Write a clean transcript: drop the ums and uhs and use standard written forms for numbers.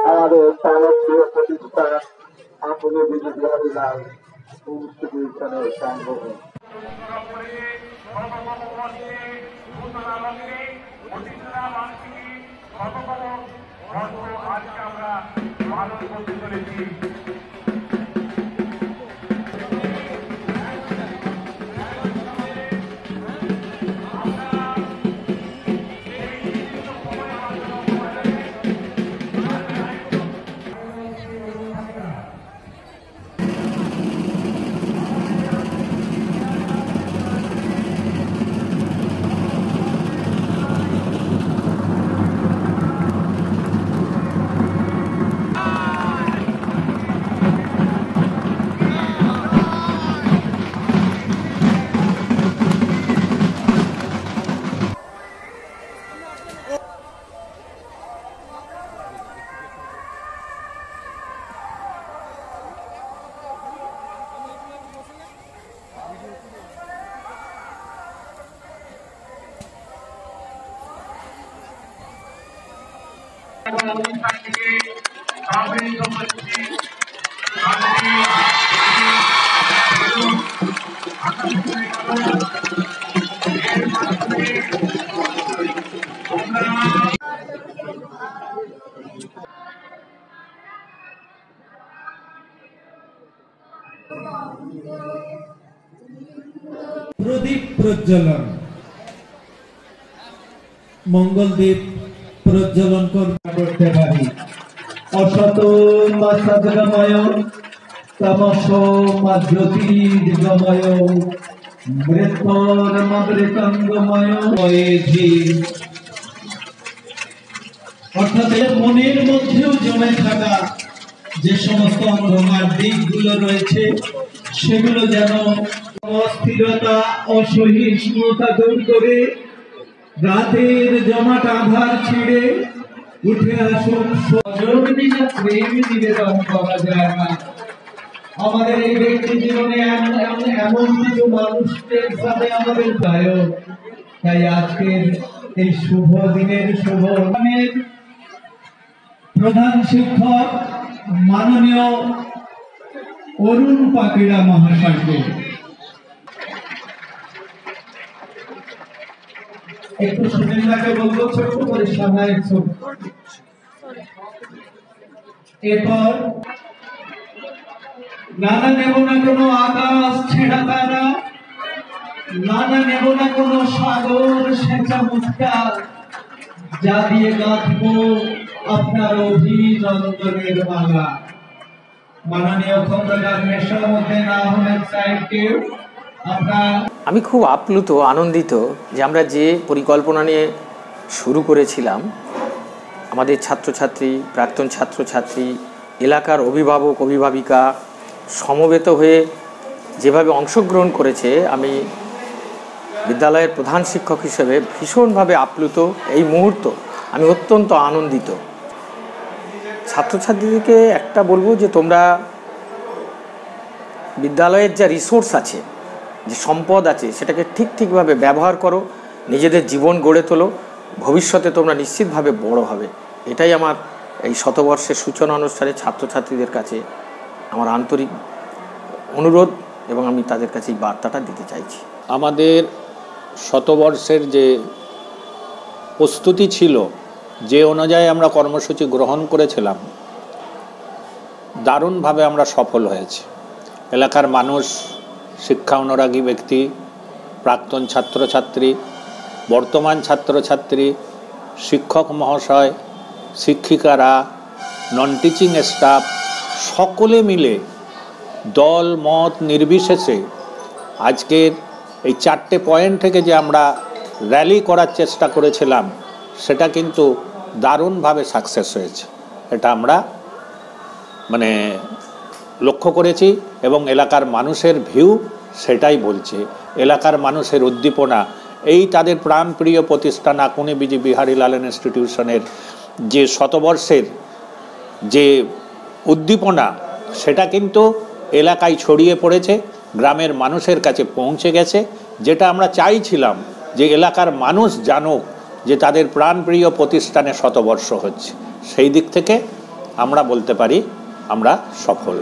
আমাদের প্রাণপ্রিয় প্রতিষ্ঠান আপনি বিজয় বিহারী লাল ইনস্টিটিউশনের সংগ্রহ আজকে আমরা পালন করতে চলেছি। অনুষ্ঠান থেকে আবৃত হচ্ছে প্রদীপ প্রজ্বলন মঙ্গলদীপ প্রজ্বলন করতে পারি। অসত মা সদ্গময় তমস মা জ্যোতির্গময় মৃত্যুর মৃতঙ্গময় অর্থাৎ মনের মধ্যেও জমে থাকা যে সমস্ত অন্ধকার দিকগুলো রয়েছে সেগুলো যেন অস্থিরতা অসহিষ্ণুতা দূর করে রাতের জমাট আধার ছিঁড়ে উঠে আসুক। প্রেম নিবেদন করা যায় না। আমাদের এই ব্যক্তি জীবনে এমন কিছু মানুষের সাথে আমাদের দায়ক। তাই আজকের এই শুভ দিনের শুভ প্রধান শিক্ষক মাননীয় অরুণ পাকিড়া মহাশয়কে একটু সুনীলদাকে বলবো ছোট্ট করে সামনে এরপর নানা নেব না কোনো আকাশ ছেঁড়া তারা, নানা নেব না কোনো সাগর সেচা মুক্তা, যা দিয়ে গাঁথবো আপনার অভিনন্দনের মালা। মাননীয় খন্দকার মেশাউদ্দিন আহমেদ সাহেবকে আমি খুব আপ্লুত আনন্দিত যে আমরা যে পরিকল্পনা নিয়ে শুরু করেছিলাম, আমাদের ছাত্রছাত্রী প্রাক্তন ছাত্রছাত্রী এলাকার অভিভাবক অভিভাবিকা সমবেত হয়ে যেভাবে অংশগ্রহণ করেছে, আমি বিদ্যালয়ের প্রধান শিক্ষক হিসেবে ভীষণভাবে আপ্লুত। এই মুহূর্ত আমি অত্যন্ত আনন্দিত। ছাত্রছাত্রীদেরকে একটা বলবো যে তোমরা বিদ্যালয়ের যা রিসোর্স আছে, যে সম্পদ আছে, সেটাকে ঠিকভাবে ব্যবহার করো, নিজেদের জীবন গড়ে তোলো, ভবিষ্যতে তোমরা নিশ্চিতভাবে বড় হবে। এটাই আমার এই শতবর্ষের সূচনা অনুষ্ঠানে ছাত্রছাত্রীদের কাছে আমার আন্তরিক অনুরোধ এবং আমি তাদের কাছে এই বার্তাটা দিতে চাইছি। আমাদের শতবর্ষের যে প্রস্তুতি ছিল, যে অনুযায়ী আমরা কর্মসূচি গ্রহণ করেছিলাম, দারুণভাবে আমরা সফল হয়েছি। এলাকার মানুষ, শিক্ষা অনুরাগী ব্যক্তি, প্রাক্তন ছাত্রছাত্রী, বর্তমান ছাত্রছাত্রী, শিক্ষক মহাশয়, শিক্ষিকারা, নন টিচিং স্টাফ সকলে মিলে দল মত নির্বিশেষে আজকের এই 4টে পয়েন্ট থেকে যে আমরা র্যালি করার চেষ্টা করেছিলাম, সেটা কিন্তু দারুণভাবে সাকসেস হয়েছে। এটা আমরা লক্ষ্য করেছি এবং এলাকার মানুষের ভিউ সেটাই বলছে। এলাকার মানুষের উদ্দীপনা, এই তাদের প্রাণপ্রিয় প্রতিষ্ঠান আকুনি বিজয় বিহারী লাল ইনস্টিটিউশনের যে শতবর্ষের যে উদ্দীপনা সেটা কিন্তু এলাকায় ছড়িয়ে পড়েছে, গ্রামের মানুষের কাছে পৌঁছে গেছে। যেটা আমরা চাইছিলাম যে এলাকার মানুষ জানুক যে তাদের প্রাণপ্রিয় প্রতিষ্ঠানে শতবর্ষ হচ্ছে, সেই দিক থেকে আমরা বলতে পারি আমরা সফল।